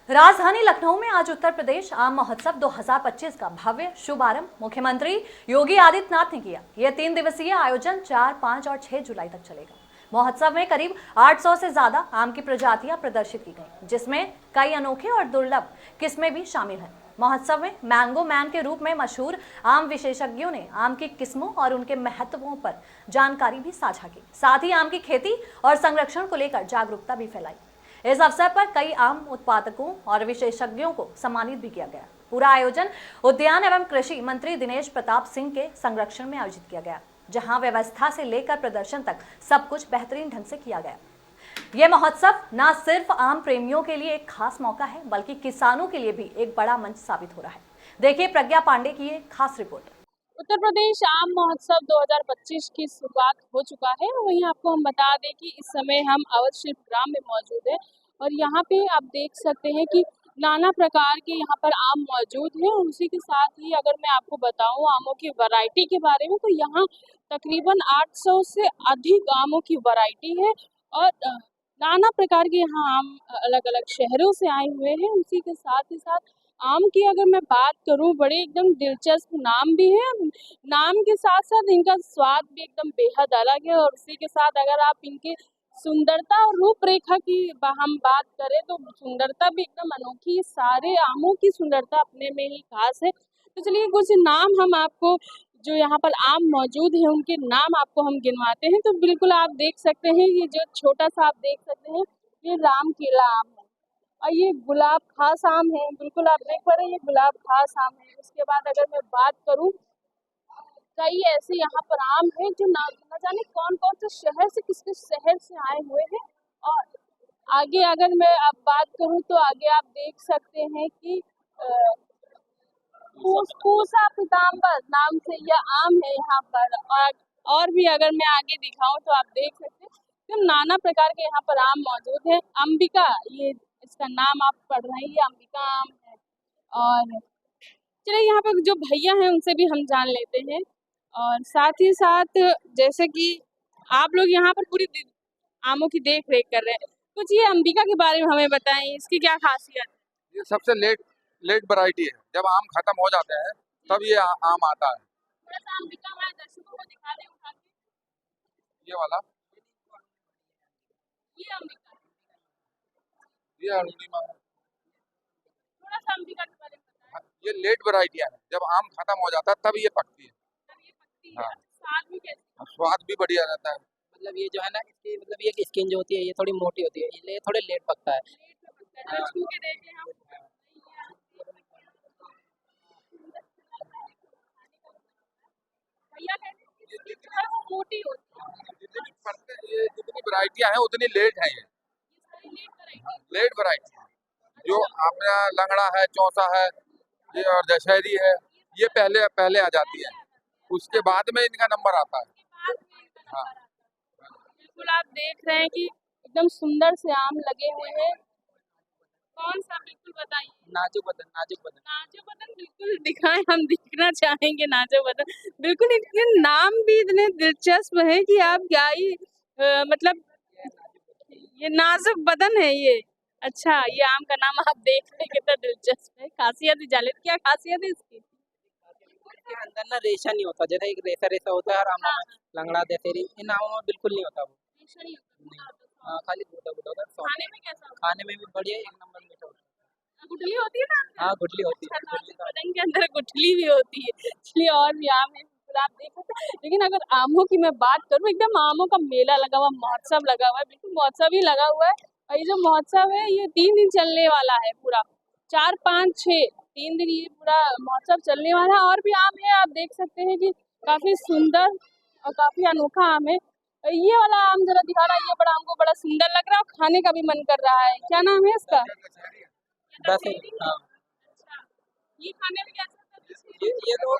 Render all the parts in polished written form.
राजधानी लखनऊ में आज उत्तर प्रदेश आम महोत्सव 2025 का भव्य शुभारंभ मुख्यमंत्री योगी आदित्यनाथ ने किया। यह 3 दिवसीय आयोजन 4, 5 और 6 जुलाई तक चलेगा। महोत्सव में करीब 800 से ज्यादा आम की प्रजातियां प्रदर्शित की गई, जिसमें कई अनोखे और दुर्लभ किस्में भी शामिल हैं। महोत्सव में मैंगो मैन के रूप में मशहूर आम विशेषज्ञों ने आम की किस्मों और उनके महत्वों पर जानकारी भी साझा की। साथ ही आम की खेती और संरक्षण को लेकर जागरूकता भी फैलाई। इस अवसर पर कई आम उत्पादकों और विशेषज्ञों को सम्मानित भी किया गया। पूरा आयोजन उद्यान एवं कृषि मंत्री दिनेश प्रताप सिंह के संरक्षण में आयोजित किया गया, जहां व्यवस्था से लेकर प्रदर्शन तक सब कुछ बेहतरीन ढंग से किया गया। यह महोत्सव न सिर्फ आम प्रेमियों के लिए एक खास मौका है, बल्कि किसानों के लिए भी एक बड़ा मंच साबित हो रहा है। देखिए प्रज्ञा पांडे की ये खास रिपोर्ट। उत्तर प्रदेश आम महोत्सव 2025 की शुरुआत हो चुका है। वहीं आपको हम बता दें कि इस समय हम अवध शिल्प ग्राम में मौजूद है और यहाँ पे आप देख सकते हैं कि नाना प्रकार के यहाँ पर आम मौजूद हैं। और उसी के साथ ही अगर मैं आपको बताऊं आमों की वैरायटी के बारे में, तो यहाँ तकरीबन 800 से अधिक आमों की वैरायटी है और नाना प्रकार के यहाँ आम अलग अलग शहरों से आए हुए हैं। उसी के साथ ही साथ आम की अगर मैं बात करूं, बड़े एकदम दिलचस्प नाम भी है। नाम के साथ साथ इनका स्वाद भी एकदम बेहद अलग है। और उसी के साथ अगर आप इनके सुंदरता और रूपरेखा की हम बात करें तो सुंदरता भी एकदम अनोखी। सारे आमों की सुंदरता अपने में ही खास है। तो चलिए कुछ नाम हम आपको, जो यहाँ पर आम मौजूद है उनके नाम आपको हम गिनवाते हैं। तो बिल्कुल आप देख सकते हैं, ये जो छोटा सा आप देख सकते हैं, ये राम केला आम है और ये गुलाब खास आम है। बिल्कुल आप देख पा रहे हैं, ये गुलाब खास आम है। उसके बाद अगर मैं बात करूं, कई ऐसे यहाँ पर आम हैं जो ना जाने कौन कौन से शहर से, किस किस शहर से आए हुए हैं। और आगे अगर मैं अब बात करूं तो आगे आप देख सकते हैं कि पूसा पीताम्बर नाम से यह आम है यहाँ पर। और भी अगर मैं आगे दिखाऊं तो आप देख सकते हैं तो नाना प्रकार के यहाँ पर आम मौजूद है। अंबिका, ये इसका नाम आप पढ़ रहे हैं, ये अंबिका आम है। और चलिए यहाँ पर जो भैया हैं उनसे भी हम जान लेते हैं। और साथ ही साथ जैसे कि आप लोग यहाँ पर पूरी आमों की देख रेख कर रहे हैं, कुछ ये अंबिका के बारे में हमें बताएं, इसकी क्या खासियत है? ये सबसे लेट वैरायटी है। जब आम खत्म हो जाते हैं तब ये आम आता है। थोड़ा सा अंबिका हमारे दर्शकों को दिखा दें उठा के। ये वाला, ये अंबिका, ये अरुणिमा है। थोड़ा सा अंबिका के बारे में बताएं। ये लेट वैरायटी है, जब आम खत्म हो जाता है तब ये पकती है। तब ये पकती है। हाँ। स्वाद भी कैसे? स्वाद भी बढ़िया रहता है। मतलब ये जो है ना, इसकी मतलब ये स्किन जो होती है ये थोड़ी मोटी होती है, इसलिए थोड़े लेट पकता है। लेट में पकता है। जरा छू के देख लें हम। भैया कहते हैं कि इसकी जो है वो मोटी होती है। ये जितनी वैरायटियां हैं उतनी लेट है। ये ये सारी लेट वैरायटी। लेट वैरायटी है। जो आपने लंगड़ा है, चौसा है, ये और दशहरी है, ये पहले पहले आ जाती है। उसके बाद में इनका नंबर आता है। हाँ। बिल्कुल आप देख रहे हैं कि एकदम सुंदर से आम लगे हुए हैं। कौन सा, बिल्कुल बताइए। नाजुक बदन, नाजुक बदन। नाजो बदन, बिल्कुल दिखाएं, हम दिखना चाहेंगे नाजो बदन। बिल्कुल इतने नाम भी इतने दिलचस्प है कि आप क्या ही मतलब ये नाजुक बदन है ये। अच्छा, ये आम का नाम आप देख रहे हैं, कितना दिलचस्प है। खासियत ही जाले, क्या खासियत है इसकी? इसके अंदर ना रेशा नहीं होता, जैसे एक रेशा रेशा होता है हर आमों में। लंगड़ा, दशहरी, इन आमों में बिल्कुल नहीं होता वो। रेशा नहीं होता। हाँ, खाली गुदा गुदा होता है। खाने में कैसा होता खाने में भी बढ़िया, एक नंबर मीठा होता है? गुठली होती है ना अंदर? है। हाँ, गुठली होती है। अच्छा, नाजुक बदन के अंदर गुठली भी होती है। इसलिए और भी आम है, बिल्कुल आप देख सकते हैं। लेकिन अगर आमों की मैं बात करूँ, एकदम आमों का मेला लगा हुआ, महोत्सव लगा हुआ है, बिल्कुल महोत्सव ही लगा हुआ है। और ये जो महोत्सव है ये 3 दिन चलने वाला है पूरा। 4, 5, 6 3 दिन ये पूरा महोत्सव चलने वाला है। और भी आम है, आप देख सकते हैं कि काफी सुंदर और काफी अनोखा आम है। ये वाला आम जरा दिखा रहा है, ये बड़ा हमको बड़ा सुंदर लग रहा है और खाने का भी मन कर रहा है। क्या नाम है इसका? दशहरी। हाँ, अच्छा, ये खाने में कैसा लगता है? ये तो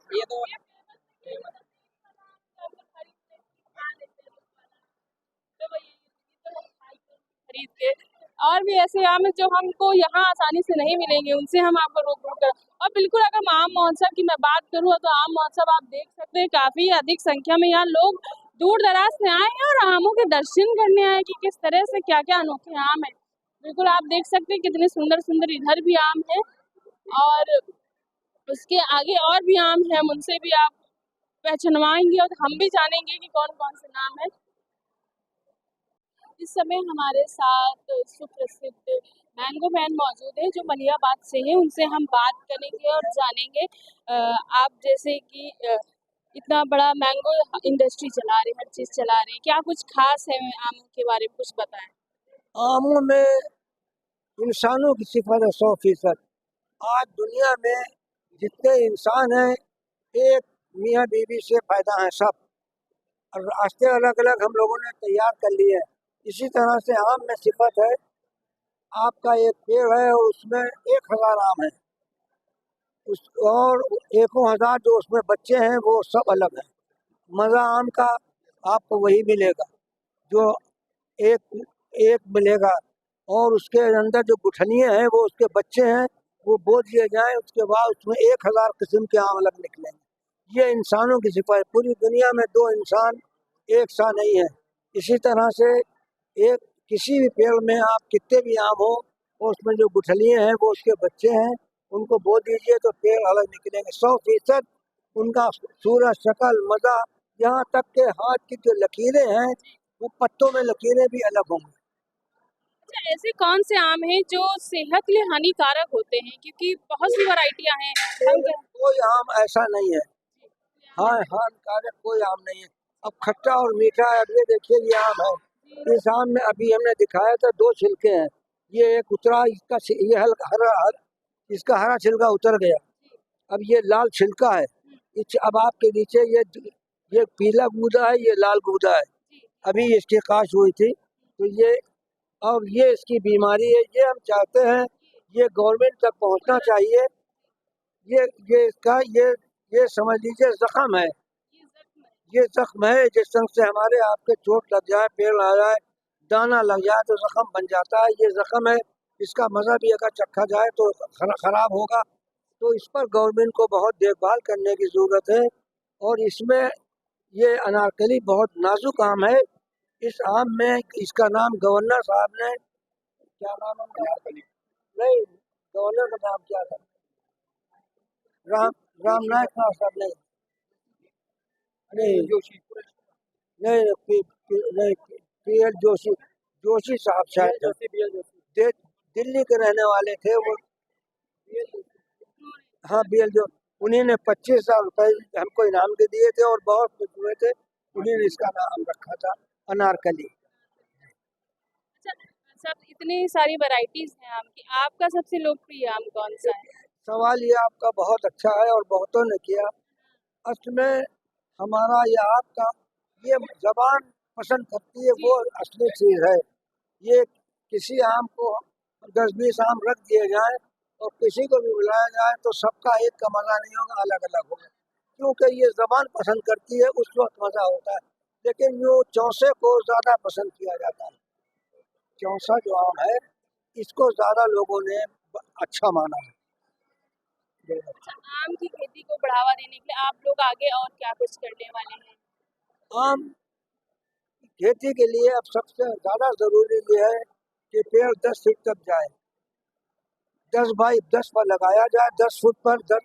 खरीद के। और भी ऐसे आम हैं जो हमको यहाँ आसानी से नहीं मिलेंगे, उनसे हम आपको रोक कर। और बिल्कुल अगर आम महोत्सव की मैं बात करूँ तो आम महोत्सव आप देख सकते हैं काफी अधिक संख्या में यहाँ लोग दूर दराज से आए हैं और आमों के दर्शन करने आए कि किस तरह से क्या क्या अनोखे आम है। बिल्कुल आप देख सकते हैं कितने सुंदर सुंदर इधर भी आम है और उसके आगे और भी आम है, हम उनसे भी आप पहचानवाएंगे और हम भी जानेंगे कि कौन कौन से नाम है। इस समय हमारे साथ सुप्रसिद्ध मैंगो मैन मौजूद है जो मलियाबाद से है, उनसे हम बात करेंगे और जानेंगे। आप जैसे कि इतना बड़ा मैंगो इंडस्ट्री चला रहे हैं, हर चीज चला रहे हैं, क्या कुछ खास है आमों के बारे में कुछ बताएं। आमों में इंसानों की सिफत है 100%। आज दुनिया में जितने इंसान हैं एक मियाँ बीवी से पैदा हैं सब, और रास्ते अलग अलग हम लोगों ने तैयार कर लिए हैं। इसी तरह से आम में सिफत है, आपका एक पेड़ है और उसमें 1000 आम है, उस और 1000 जो उसमें बच्चे हैं वो सब अलग हैं। मज़ा आम का आपको वही मिलेगा जो एक एक मिलेगा, और उसके अंदर जो गुठलियाँ हैं वो उसके बच्चे हैं, वो बो दिए जाएं उसके बाद उसमें 1000 किस्म के आम अलग निकलेंगे। ये इंसानों की सिफत है। पूरी दुनिया में 2 इंसान एक सा नहीं है। इसी तरह से एक किसी भी पेड़ में आप कितने भी आम हो और उसमें जो गुठलियाँ हैं वो उसके बच्चे हैं, उनको बो दीजिए तो पेड़ अलग निकलेंगे 100%। उनका सूरत, शक्ल, मज़ा, यहाँ तक के हाथ की जो लकीरें हैं वो पत्तों में लकीरें भी अलग होंगी। अच्छा, ऐसे कौन से आम हैं जो सेहत के लिए हानिकारक होते हैं, क्योंकि बहुत सी वैरायटियां हैं कोई आम ऐसा नहीं है, हाँ हानिकारक कोई आम नहीं है। अब खट्टा और मीठा है। अब ये देखिए ये आम है, इस आम में अभी हमने दिखाया था 2 छिलके हैं, ये एक उतरा, ये हल्का इसका हरा छिलका उतर गया, अब ये लाल छिलका है। अब आपके नीचे ये पीला गूदा है, ये लाल गूदा है, अभी इसकी काश हुई थी तो ये, और ये इसकी बीमारी है। ये हम चाहते हैं ये गवर्नमेंट तक पहुंचना चाहिए। ये इसका ये समझ लीजिए जख्म है, ये जख्म है जिस तरह से हमारे आपके चोट लग जाए, पेड़ आ जाए, दाना लग जाए तो जख्म बन जाता है, ये जख्म है। इसका मज़ा भी अगर चखा जाए तो खराब होगा। तो इस पर गवर्नमेंट को बहुत देखभाल करने की ज़रूरत है। और इसमें ये अनारकली बहुत नाजुक आम है। इस आम में इसका नाम गवर्नर साहब ने, क्या नाम है अनारकली? नहीं, गवर्नर का नाम क्या था? राम नायक साहब ने, नहीं जोशी, नहीं पीएल जोशी साहब शायद दिल्ली के रहने वाले थे वो। हाँ बीएल जो, उन्हीं ने 25 साल रुपए हमको इनाम के दिए थे और बहुत खुश हुए थे, उन्हीं ने इसका नाम रखा था अनारकली। सब इतनी सारी वैरायटीज हैं आम की, आपका सबसे लोकप्रिय आम कौन सा है? सवाल ये आपका बहुत अच्छा है और बहुतों ने किया। असल में हमारा ये आपका ये जबान पसंद करती है वो असली चीज़ है। ये किसी आम को 10-20 आम रख दिए जाए और किसी को भी बुलाया जाए तो सबका एक का मज़ा नहीं होगा, अलग अलग होगा, क्योंकि ये जबान पसंद करती है, उस वक्त मज़ा होता है। लेकिन यूँ चौसे को ज़्यादा पसंद किया जाता है। चौसा जो आम है इसको ज़्यादा लोगों ने अच्छा माना है। अच्छा, आम की खेती को बढ़ावा देने के लिए आप लोग आगे और क्या कुछ करने वाले हैं? आम खेती के लिए अब सबसे ज़्यादा ज़रूरी ये है कि पेड़ 10 फीट तक जाए, 10 बाई 10 पर लगाया जाए, 10 फुट पर 10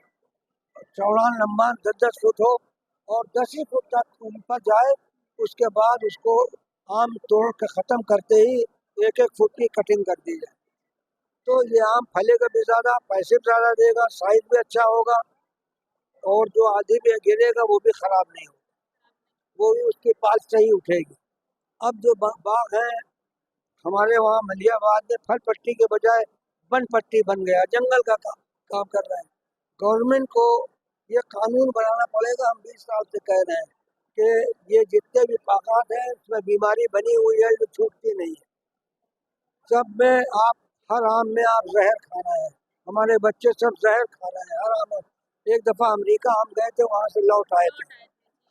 चौड़ा लंबा 10-10 फुट हो और 10 ही फुट तक ऊपर जाए। उसके बाद उसको आम तोड़ के ख़त्म करते ही 1-1 फुट की कटिंग कर दी जाए, तो ये आम फलेगा भी ज़्यादा, पैसे भी ज़्यादा देगा, साइज भी अच्छा होगा, और जो आधी में गिरेगा वो भी ख़राब नहीं होगा, वो भी उसकी पाल सही उठेगी। अब जो बाग है हमारे वहाँ मलियाबाद में, फल पट्टी के बजाय वन पट्टी बन गया, जंगल का काम कर रहे हैं। गवर्नमेंट को ये कानून बनाना पड़ेगा। हम 20 साल से कह रहे हैं कि ये जितने भी बागात हैं उसमें बीमारी बनी हुई है जो छूटती नहीं है। सब में आप, हर आम में आप जहर खा रहे हैं, हमारे बच्चे सब जहर खा रहे हैं हर आम में। एक दफ़ा अमेरिका हम गए थे, वहाँ से लौट आए थे।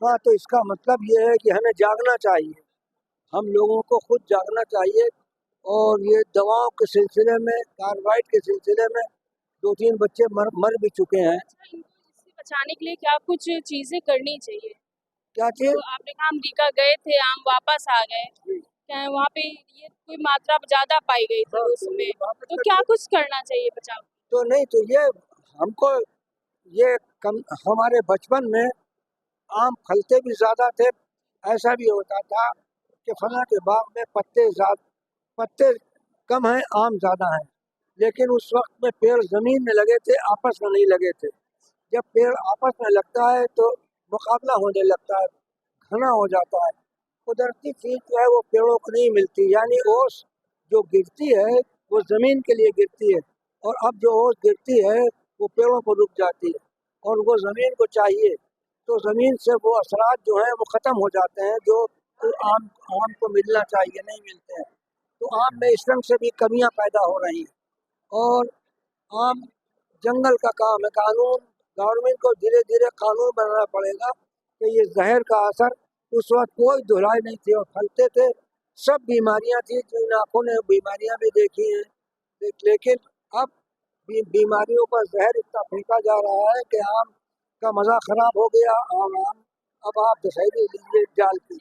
हाँ, तो इसका मतलब ये है कि हमें जागना चाहिए, हम लोगों को खुद जागना चाहिए। और ये दवाओं के सिलसिले में, कार्बाइड के सिलसिले में 2-3 बच्चे मर भी चुके हैं। अच्छा, इनको इससे बचाने के लिए क्या कुछ चीजें करनी चाहिए? क्या चीज़? तो आपने कहा अमेरिका गए थे, आम वापस आ गए, क्या है, वहाँ पे ये कोई मात्रा ज्यादा पाई गई थी उसमें, तो क्या कुछ करना चाहिए बचाव? तो नहीं तो ये हमको ये कम हमारे बचपन में आम फलते भी ज्यादा थे। ऐसा भी होता था कि फला के बाग में पत्ते कम हैं, आम ज्यादा हैं, लेकिन उस वक्त में पेड़ जमीन में लगे थे, आपस में नहीं लगे थे। जब पेड़ आपस में लगता है तो मुकाबला होने लगता है, घना हो जाता है। कुदरती चीज जो है वो पेड़ों को नहीं मिलती, यानी ओस जो गिरती है वो जमीन के लिए गिरती है, और अब जो ओस गिरती है वो पेड़ों को रुक जाती है, और वो जमीन को चाहिए, तो जमीन से वो असरात जो है वो खत्म हो जाते हैं, जो आम आम को मिलना चाहिए नहीं मिलते हैं। तो आम में इस ढंग से भी कमियां पैदा हो रही हैं। और आम जंगल का काम है, कानून गवर्नमेंट को धीरे धीरे कानून बनाना पड़ेगा कि ये जहर का असर, उस वक्त कोई धुलाई नहीं थी और फलते थे, सब बीमारियां थी, जो इन आँखों ने बीमारियां भी देखी हैं, लेकिन अब बीमारियों पर जहर इतना फेंका जा रहा है कि आम का मज़ा खराब हो गया। आम आम अब आप दशहरी लीजिए, जाल की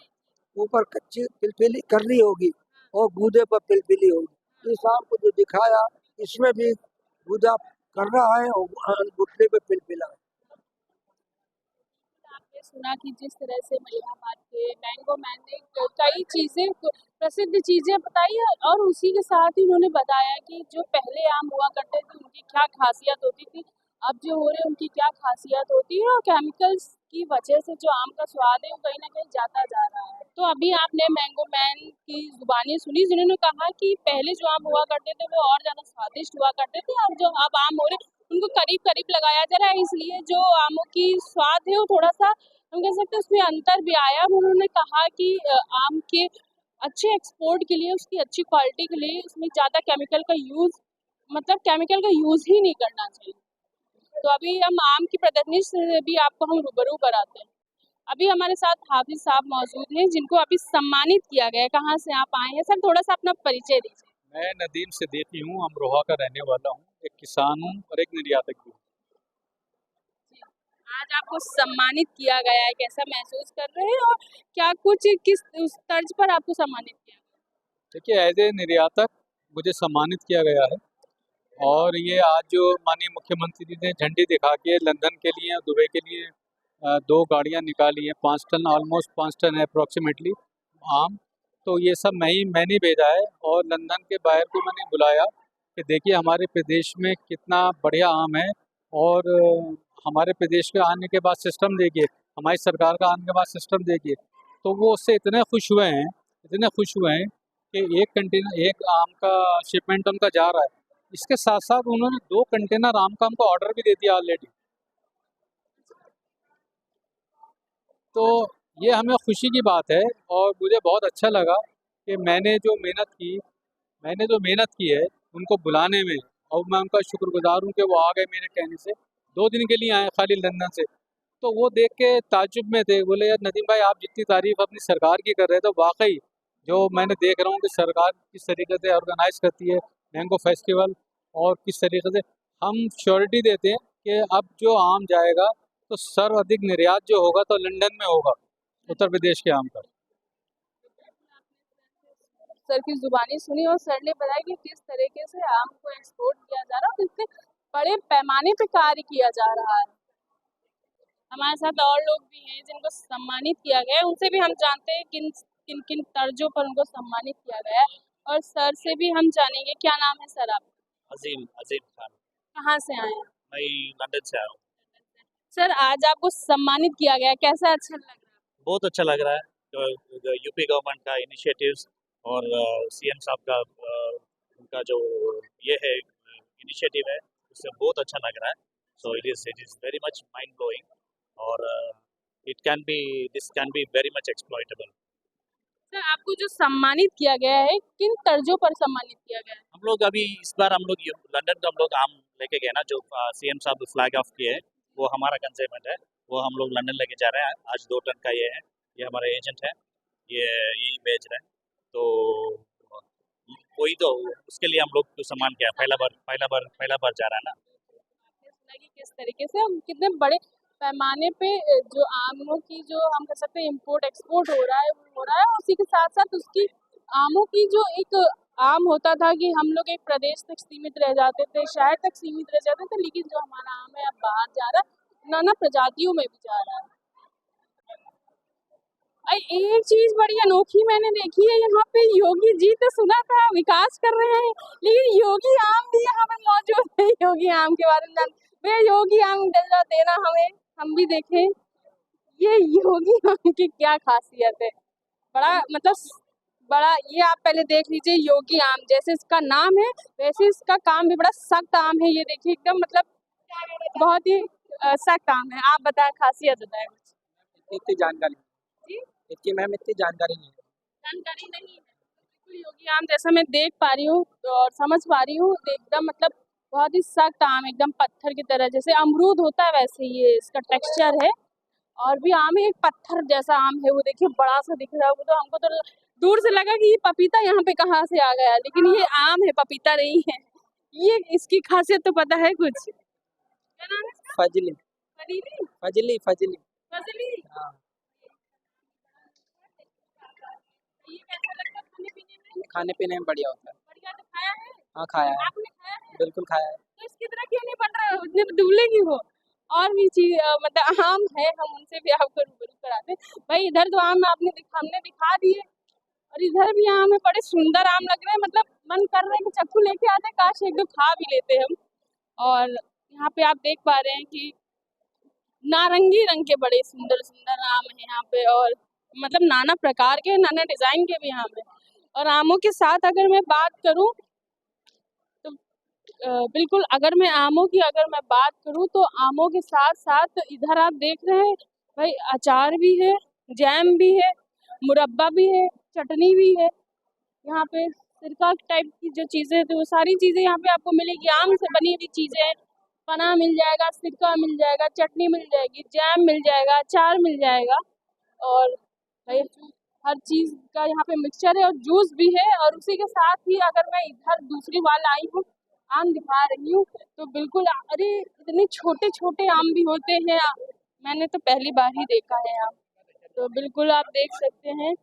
ऊपर कच्ची पिलपिली करनी होगी और गूदे पर पिलपिली होगी। इस आम को जो दिखाया इसमें भी गूदा कर रहा है और गुठली पे पिलपिला है। आपने सुना कि जिस तरह से मलिहाबाद के मैंगो मैन ने कई चीजें प्रसिद्ध चीजें बताई है, और उसी के साथ ही उन्होंने बताया कि जो पहले आम हुआ करते थे उनकी क्या खासियत होती थी, अब जो हो रहे हैं उनकी क्या खासियत होती है, और केमिकल्स की वजह से जो आम का स्वाद है वो कहीं ना कहीं जाता जा रहा है। तो अभी आपने मैंगो मैन की जुबानी सुनी, जिन्होंने कहा कि पहले जो आम हुआ करते थे वो और ज्यादा स्वादिष्ट हुआ करते थे, और जो अब आम हो रहे उनको करीब करीब लगाया जा रहा है, इसलिए जो आमों की स्वाद है वो थोड़ा सा हम कह सकते हैं उसमें अंतर भी आया। और उन्होंने कहा कि आम के अच्छे एक्सपोर्ट के लिए, उसकी अच्छी क्वालिटी के लिए उसमें ज़्यादा केमिकल का यूज़, मतलब केमिकल का यूज़ ही नहीं करना चाहिए। तो अभी हम आम की प्रदर्शनी से भी आपको हम रूबरू कराते हैं। अभी हमारे साथ हाफिज साहब मौजूद हैं, जिनको अभी सम्मानित किया गया है। कहाँ से आप आए हैं सर, थोड़ा सा अपना परिचय दीजिए। मैं नदीम सिद्दीकी हूँ, अमरोहा का रहने वाला हूँ, एक किसान हूँ और एक निर्यातक भी हूँ। आज आपको सम्मानित किया गया है, कैसा महसूस कर रहे हैं, और क्या कुछ किस उस तर्ज पर आपको सम्मानित किया? देखिए, एज ए निर्यातक मुझे सम्मानित किया गया है, और ये आज जो माननीय मुख्यमंत्री जी ने झंडी दिखा के लंदन के लिए और दुबई के लिए 2 गाड़ियाँ निकाली हैं, 5 टन, ऑलमोस्ट 5 टन अप्रॉक्सीमेटली आम, तो ये सब मैंने भेजा है, और लंदन के बाहर को मैंने बुलाया कि देखिए हमारे प्रदेश में कितना बढ़िया आम है, और हमारे प्रदेश के आने के बाद सिस्टम देखिए, हमारी सरकार का आने के बाद सिस्टम देखिए, तो वो उससे इतने खुश हुए हैं कि एक आम का शिपमेंट उनका जा रहा है। इसके साथ साथ उन्होंने 2 कंटेनर आम का हमको ऑर्डर भी दे दिया ऑलरेडी। तो ये हमें खुशी की बात है, और मुझे बहुत अच्छा लगा कि मैंने जो मेहनत की है उनको बुलाने में, और मैं उनका शुक्रगुजार हूँ कि वो आ गए मेरे कहने से, 2 दिन के लिए आए खाली लंदन से। तो वो देख के ताज्जुब में थे, बोले यार नदीम भाई आप जितनी तारीफ अपनी सरकार की कर रहे थे, वाकई जो मैंने देख रहा हूँ कि सरकार किस तरीके से ऑर्गेनाइज करती है मैंगो फेस्टिवल, और किस तरीके से हम श्योरिटी देते हैं कि अब जो आम जाएगा तो सर्वाधिक निर्यात जो होगा तो लंदन में होगा, उत्तर प्रदेश के आम का। सर की जुबानी सुनी, और सर ने बताया कि किस तरीके से आम को एक्सपोर्ट किया जा रहा है, और कितने बड़े पैमाने पे कार्य किया जा रहा है। हमारे साथ और लोग भी हैं जिनको सम्मानित किया गया है, उनसे भी हम जानते हैं किन किन किन तर्जों पर उनको सम्मानित किया गया है, और सर से भी हम जानेंगे। क्या नाम है सर आपका? अजीम अजीम खान। कहाँ से आए हैं? मैं लंदन से आया हूँ। सर आज आपको सम्मानित किया गया है, कैसा अच्छा लग रहा है? बहुत अच्छा लग रहा है, यूपी गवर्नमेंट का इनिशिएटिव्स और सीएम साहब का उनका जो ये है इनिशिएटिव है, उससे बहुत अच्छा लग रहा है। So it is very much mind blowing, और this can be very much exploitable. Sir आपको जो सम्मानित किया गया है, किन तर्जों पर सम्मानित किया गया है? हम लोग अभी इस बार लंदन का हम लोग आम लेके गए ना, जो सीएम साहब फ्लैग ऑफ किए हैं, वो हमारा कंसेप्ट है, वो हम लोग लंदन लेके जा रहे हैं। आज 2 टन का ये है, ये हमारे एजेंट है, ये यही भेज रहे हैं, तो वही तो उसके लिए हम लोग को सम्मान किया, पहला बार जा रहा है ना। आपने सुना कि किस तरीके से हम कितने बड़े पैमाने पे जो आमों की जो हम कह सकते हैं इम्पोर्ट एक्सपोर्ट हो रहा है वो हो रहा है, उसी के साथ साथ उसकी आमों की जो एक आम होता था कि हम लोग एक प्रदेश तक सीमित रह जाते थे, शहर तक सीमित रह जाते थे, लेकिन जो हमारा आम है अब बाहर जा रहा है, नाना प्रजातियों में भी जा रहा है। एक चीज बड़ी अनोखी मैंने देखी है यहाँ पे, योगी जी तो सुना था विकास कर रहे हैं, लेकिन योगी आम भी यहाँ पे मौजूद है। योगी आम के बारे में भैया योगी आम जरा देना हमें, हम भी देखें ये योगी आम की क्या खासियत है। बड़ा मतलब बड़ा, ये आप पहले देख लीजिए, योगी आम जैसे इसका नाम है वैसे इसका काम भी बड़ा सख्त आम है। ये देखिए एकदम मतलब बहुत ही सख्त आम है। आप बताएं, खासियत बताएं कुछ। इतनी जानकारी जी इसकी मैम इतनी जानकारी नहीं है। जानकारी नहीं है। बिल्कुल योगी आम जैसा मैं देख पा रही हूँ और समझ पा रही हूँ, एकदम मतलब बहुत ही सख्त आम, एकदम पत्थर की तरह, जैसे अमरूद होता है वैसे ये इसका टेक्सचर है। और भी आम है, एक पत्थर जैसा आम है, वो देखिए बड़ा सा दिख रहा है। वो तो हमको तो दूर से लगा कि ये पपीता यहाँ पे कहाँ से आ गया, लेकिन ये आम है, पपीता नहीं है। ये इसकी खासियत तो पता है कुछ? क्या नाम है इसका? फजली फजीली? फजली फजली फजली? हाँ, ये कैसा लगता है खाने पीने में? खाने पीने में बढ़िया होता है। बढ़िया, तो खाया है? हाँ खाया है, आपने खाया है? बिल्कुल खाया है। तो इसकी तरह क्यों नहीं बन रहा है, उतने दुबले क्यों हो? और भी चीज मतलब आम है, हम उनसे भी आपको रूबरू कराते हैं। भाई इधर तो आम हमने दिखा दिए, और इधर भी आम है, बड़े सुंदर आम लग रहे हैं। मतलब मन कर रहा है कि चक्कू लेके आते, काश एक दो खा भी लेते हम। और यहाँ पे आप देख पा रहे हैं कि नारंगी रंग के बड़े सुंदर सुंदर आम है यहाँ पे, और मतलब नाना प्रकार के, नाना डिजाइन के भी आम है। और आमों के साथ अगर मैं बात करूं तो बिल्कुल, अगर मैं बात करूं तो आमों के साथ साथ इधर आप देख रहे हैं भाई, अचार भी है, जैम भी है, मुरब्बा भी है, चटनी भी है। यहाँ पे सिरका टाइप की जो चीज़ें, तो वो सारी चीज़ें यहाँ पे आपको मिलेगी। आम से बनी हुई चीज़ें, पना मिल जाएगा, सिरका मिल जाएगा, चटनी मिल जाएगी, जैम मिल जाएगा, अचार मिल जाएगा, और भाई हर चीज़ का यहाँ पे मिक्सचर है, और जूस भी है। और उसी के साथ ही अगर मैं इधर दूसरी वाल आई हूँ, आम दिखा रही हूँ, तो बिल्कुल अरे इतने छोटे छोटे आम भी होते हैं, मैंने तो पहली बार ही देखा है आम। तो बिल्कुल आप देख सकते हैं,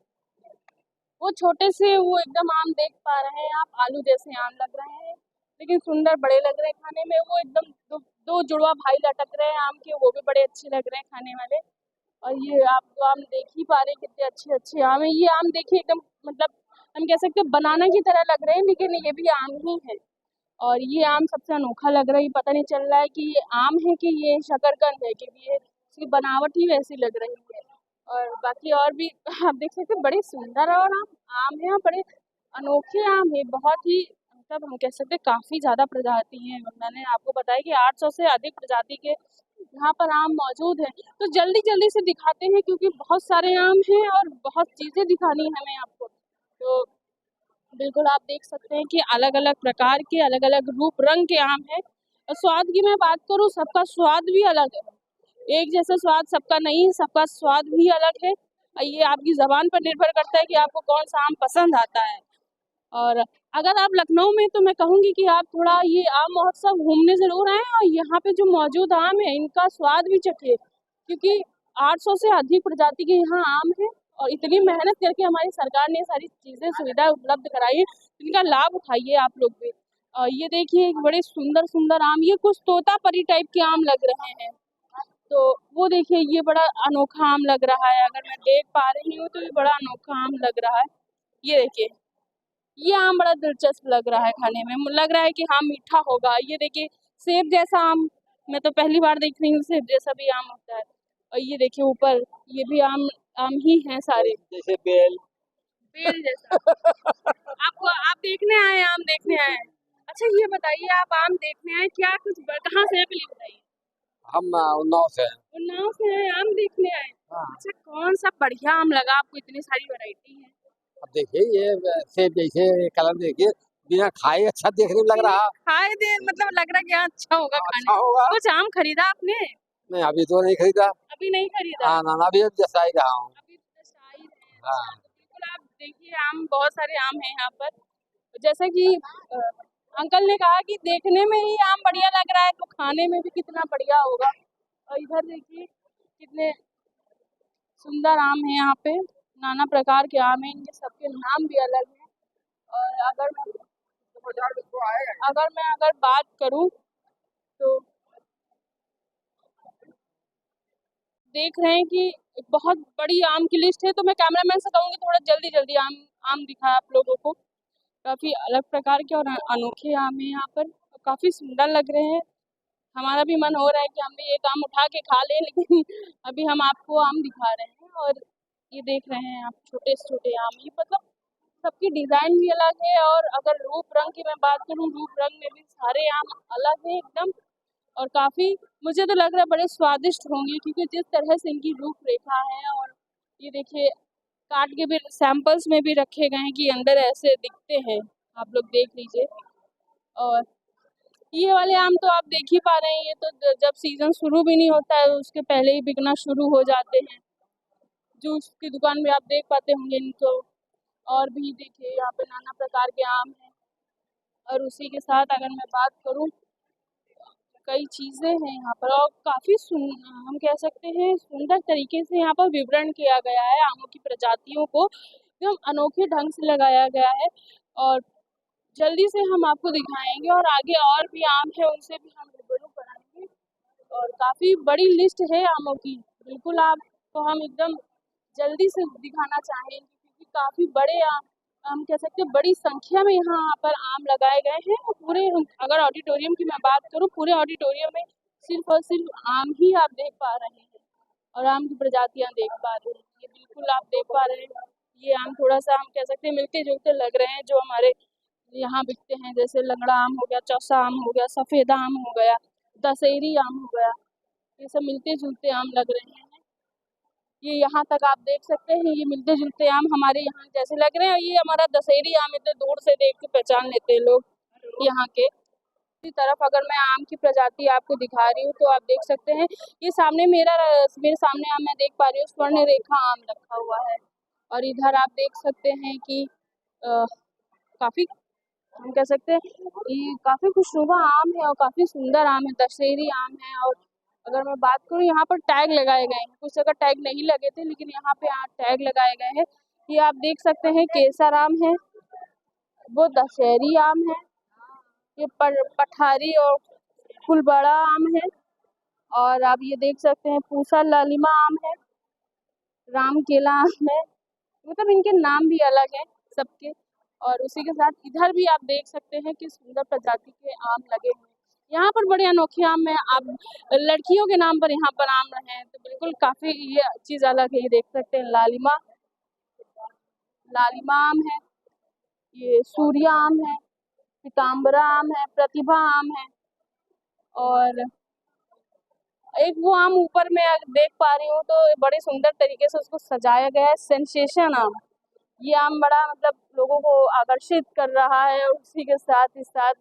वो छोटे से वो एकदम आम देख पा रहे हैं आप, आलू जैसे आम लग रहे हैं, लेकिन सुंदर बड़े लग रहे हैं खाने में। वो एकदम दो जुड़वा भाई लटक रहे हैं आम के, वो भी बड़े अच्छे लग रहे हैं खाने वाले। और ये आप तो आम देख ही पा रहे हैं, कितने अच्छे अच्छे आम है। ये आम देखिए एकदम मतलब हम कह सकते हैं बनाना की तरह लग रहे हैं, लेकिन ये भी आम ही है। और ये आम सबसे अनोखा लग रहा है, पता नहीं चल रहा है कि ये आम है कि ये शकरकंद है, क्योंकि ये इसकी बनावट ही वैसी लग रही है। और बाकी और भी आप देख सकते हैं, बड़े सुंदर और आम है, बड़े अनोखे आम है, बहुत ही मतलब हम कह सकते हैं काफ़ी ज़्यादा प्रजाति हैं। मैंने आपको बताया कि 800 से अधिक प्रजाति के यहाँ पर आम मौजूद है। तो जल्दी जल्दी से दिखाते हैं, क्योंकि बहुत सारे आम हैं और बहुत चीज़ें दिखानी है हमें आपको। तो बिल्कुल आप देख सकते हैं कि अलग अलग प्रकार के, अलग अलग रूप रंग के आम है। और स्वाद की मैं बात करूँ, सबका स्वाद भी अलग है, एक जैसा स्वाद सबका नहीं है, सबका स्वाद भी अलग है। और ये आपकी ज़बान पर निर्भर करता है कि आपको कौन सा आम पसंद आता है। और अगर आप लखनऊ में, तो मैं कहूँगी कि आप थोड़ा ये आम महोत्सव घूमने ज़रूर आएँ, और यहाँ पे जो मौजूद आम है इनका स्वाद भी चखें, क्योंकि 800 से अधिक प्रजाति के यहाँ आम है, और इतनी मेहनत करके हमारी सरकार ने सारी चीज़ें सुविधा उपलब्ध कराई है, इनका लाभ उठाइए आप लोग भी। और ये देखिए एक बड़े सुंदर सुंदर आम, ये कुछ तोतापरी टाइप के आम लग रहे हैं। तो वो देखिए ये बड़ा अनोखा आम लग रहा है, अगर मैं देख पा रही हूँ तो ये बड़ा अनोखा आम लग रहा है। ये देखिए, ये आम बड़ा दिलचस्प लग रहा है खाने में, लग रहा है कि हाँ मीठा होगा। ये देखिए सेब जैसा आम, मैं तो पहली बार देख रही हूँ सेब जैसा भी आम होता है। और ये देखिए ऊपर, ये भी आम आम ही हैं सारे, जैसे बेल बेल जैसा। आपको, आप देखने आए, आम देखने आए? अच्छा ये बताइए, आप आम देखने आए, क्या कुछ कहाँ से है पहले बताइए? हम उन्नाव से हैं। उन्नाव से हैं, आम देखने आए? हाँ। अच्छा कौन सा बढ़िया आम लगा आपको, इतनी सारी वैरायटी है? अब देखिए ये सेब जैसे कलर देखिए, बिना खाए अच्छा देखने में लग रहा। खाए दे मतलब लग रहा है कि हाँ अच्छा होगा खाने अच्छा होगा। कुछ आम खरीदा आपने? नहीं अभी तो नहीं खरीदा। अभी नहीं खरीदा? हाँ ना अभी जैसा ही रहा हूँ। अभी तो शाही है। हाँ। अच्छा, तो बिल्कुल आप देखिए आम, बहुत सारे आम हैं यहाँ पर। जैसे कि अंकल ने कहा कि देखने में ही आम बढ़िया लग रहा है, तो खाने में भी कितना बढ़िया होगा। और इधर देखिए कितने सुंदर आम है यहाँ पे। नाना प्रकार के आम हैं, इनके सबके नाम भी अलग हैं। और अगर बात करूं तो देख रहे हैं कि एक बहुत बड़ी आम की लिस्ट है, तो मैं कैमरामैन से कहूँगी थोड़ा जल्दी जल्दी आम आम दिखाए आप लोगों को। काफ़ी अलग प्रकार के और अनोखे आम हैं यहाँ पर, काफ़ी सुंदर लग रहे हैं। हमारा भी मन हो रहा है कि हम भी एक आम उठा के खा लें, लेकिन अभी हम आपको आम दिखा रहे हैं। और ये देख रहे हैं आप छोटे से छोटे आम, ये मतलब सबकी डिज़ाइन भी अलग है। और अगर रूप रंग की मैं बात करूँ, रूप रंग में भी सारे आम अलग हैं एकदम। और काफ़ी मुझे तो लग रहा है बड़े स्वादिष्ट होंगे, क्योंकि जिस तरह से इनकी रूपरेखा है। और ये देखिए काट के भी सैंपल्स में भी रखे गए हैं कि अंदर ऐसे दिखते हैं, आप लोग देख लीजिए। और ये वाले आम तो आप देख ही पा रहे हैं, ये तो जब सीज़न शुरू भी नहीं होता है उसके पहले ही बिकना शुरू हो जाते हैं। जूस की दुकान में आप देख पाते होंगे इनको। और भी देखिए यहाँ पे नाना प्रकार के आम हैं। और उसी के साथ अगर मैं बात करूँ, कई चीज़ें हैं यहाँ पर, और काफ़ी हम कह सकते हैं सुंदर तरीके से यहाँ पर विवरण किया गया है। आमों की प्रजातियों को एकदम अनोखे ढंग से लगाया गया है। और जल्दी से हम आपको दिखाएंगे, और आगे और भी आम है उनसे भी हम रूबरू कराएंगे। और काफ़ी बड़ी लिस्ट है आमों की, बिल्कुल आपको हम एकदम जल्दी से दिखाना चाहेंगे, क्योंकि काफ़ी बड़े हम कह सकते हैं बड़ी संख्या में यहाँ पर आम लगाए गए हैं। और पूरे अगर ऑडिटोरियम की मैं बात करूँ, पूरे ऑडिटोरियम में सिर्फ और सिर्फ आम ही आप देख पा रहे हैं, और आम की प्रजातियाँ देख पा रहे हैं। ये बिल्कुल आप देख पा रहे हैं, ये आम थोड़ा सा हम कह सकते हैं मिलते जुलते लग रहे हैं जो हमारे यहाँ बिकते हैं, जैसे लंगड़ा आम हो गया, चौसा आम हो गया, सफ़ेद आम हो गया, दशहरी आम हो गया। ये सब मिलते जुलते आम लग रहे हैं। ये यहाँ तक आप देख सकते हैं, ये मिलते जुलते आम हमारे यहाँ जैसे लग रहे हैं। ये हमारा दशहरी आम इतने दूर से देख के पहचान लेते हैं लोग यहाँ के। इसी तरफ अगर मैं आम की प्रजाति आपको दिखा रही हूँ, तो आप देख सकते हैं ये सामने मेरे सामने आम मैं देख पा रही हूँ, स्वर्ण रेखा आम रखा हुआ है। और इधर आप देख सकते हैं कि काफ़ी हम कह सकते हैं ये काफ़ी खुशनुमा आम है और काफ़ी सुंदर आम है, दशहरी आम है। और अगर मैं बात करूँ, यहाँ पर टैग लगाए गए हैं, कुछ जगह टैग नहीं लगे थे, लेकिन यहाँ पे टैग लगाए गए हैं। ये आप देख सकते हैं केसर आम है, वो दशहरी आम है, ये पठारी और फुलबड़ा आम है। और आप ये देख सकते हैं पूसा लालिमा आम है, राम केला आम है। मतलब इनके नाम भी अलग हैं सबके। और उसी के साथ इधर भी आप देख सकते हैं कि सुंदर प्रजाति के आम लगे हुए हैं। यहाँ पर बड़े अनोखे आम हैं, आप लड़कियों के नाम पर यहाँ पर आम हैं, तो बिल्कुल काफ़ी ये चीज़ अलग है। ये देख सकते हैं लालिमा लालिमा आम है, ये सूर्या आम है, पीताम्बरा आम है, प्रतिभा आम है। और एक वो आम ऊपर में देख पा रही हूँ, तो बड़े सुंदर तरीके से उसको सजाया गया है, सेंसेशन आम। ये आम बड़ा मतलब लोगों को आकर्षित कर रहा है। और उसी के साथ ही साथ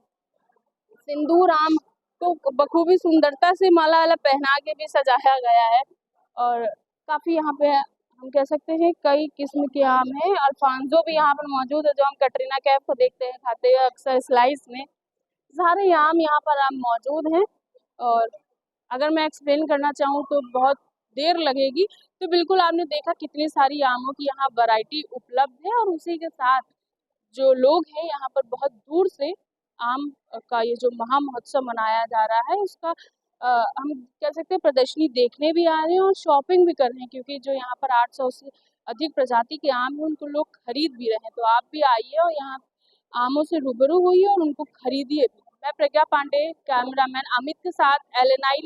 सिंदूर आम को बखूबी सुंदरता से माला वाला पहना के भी सजाया गया है। और काफ़ी यहाँ पे हम कह सकते हैं कई किस्म के आम हैं। अल्फांसो भी यहाँ पर मौजूद है, जो हम कटरीना कैफ को देखते हैं खाते हैं अक्सर स्लाइस में। सारे आम यहाँ पर आम मौजूद हैं। और अगर मैं एक्सप्लेन करना चाहूँ तो बहुत देर लगेगी। तो बिल्कुल आपने देखा कितनी सारी आमों की यहाँ वैरायटी उपलब्ध है। और उसी के साथ जो लोग हैं यहाँ पर बहुत दूर से आम का ये जो महा महोत्सव मनाया जा रहा है उसका हम कह सकते हैं प्रदर्शनी देखने भी आ रहे हैं और शॉपिंग भी कर रहे हैं, क्योंकि जो यहाँ पर 800 से अधिक प्रजाति के आम हैं उनको लोग खरीद भी रहे हैं। तो आप भी आइए और यहाँ आमों से रूबरू होइए और उनको खरीदिए भी। मैं प्रज्ञा पांडे, कैमरामैन अमित के साथ LNI